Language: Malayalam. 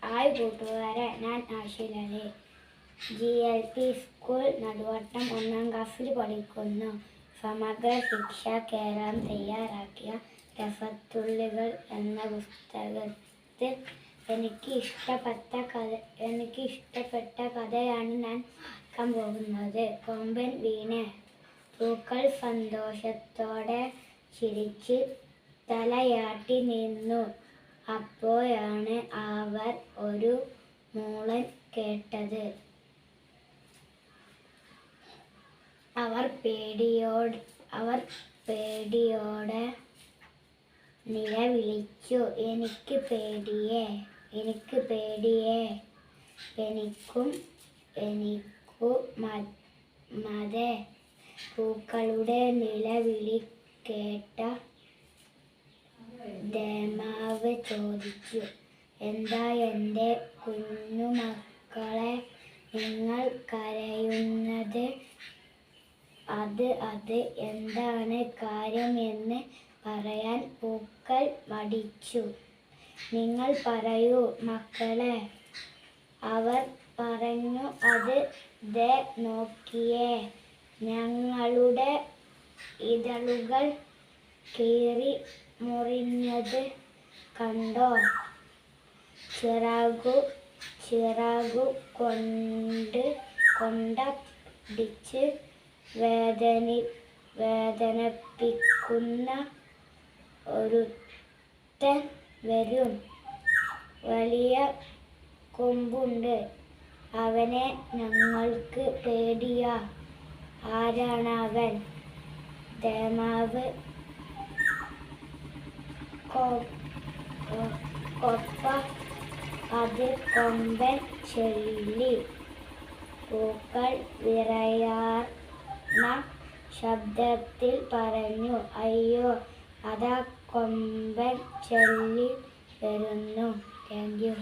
ഹായ് കൂട്ടുകാരെ, ഞാൻ ആഷിലലി. GLP സ്കൂൾ നടുവട്ടം 1ാം ക്ലാസ്സിൽ പഠിക്കുന്നു. സമഗ്ര ശിക്ഷ കേരളം തയ്യാറാക്കിയ രസത്തുള്ളികൾ എന്ന പുസ്തകത്തിൽ എനിക്ക് ഇഷ്ടപ്പെട്ട കഥയാണ് ഞാൻ വായിക്കാൻ പോകുന്നത്. കൊമ്പൻ വീണ്. പൂക്കൾ സന്തോഷത്തോടെ ചിരിച്ച് തലയാട്ടി നിന്നു. അപ്പോഴാണ് അവർ ഒരു മൂളൽ കേട്ടത്. അവർ പേടിയോടെ നിലവിളിച്ചു, എനിക്ക് പേടിയേ. എനിക്കുമതെ. പൂക്കളുടെ നിലവിളി കേട്ട ദേമാവ് ചോദിച്ചു, എന്താ എൻ്റെ കുഞ്ഞുമക്കളെ നിങ്ങൾ കരയുന്നത്? അത് എന്താണ് കാര്യമെന്ന് പറയാൻ പൂക്കൾ മടിച്ചു. നിങ്ങൾ പറയൂ മക്കളെ, അവർ പറഞ്ഞു. അത് ദേ നോക്കിയേ, ഞങ്ങളുടെ ഇതളുകൾ കീറി മുറിഞ്ഞത് കണ്ടോ? ചിറകു കൊണ്ടടിച്ച് വേദനിപ്പിക്കുന്ന ഒരുത്തൻ വരും. വലിയ കൊമ്പുണ്ട്, അവനെ ഞങ്ങൾക്ക് പേടിയാ. ആരാണവൻ? ദേമാവ് കൊപ്പ. അത് കൊമ്പൻ ചൊല്ലി. പൂക്കൾ വിറയാർന്ന ശബ്ദത്തിൽ പറഞ്ഞു, അയ്യോ, അതാ കൊമ്പൻ ചൊല്ലി വരുന്നു. Thank you.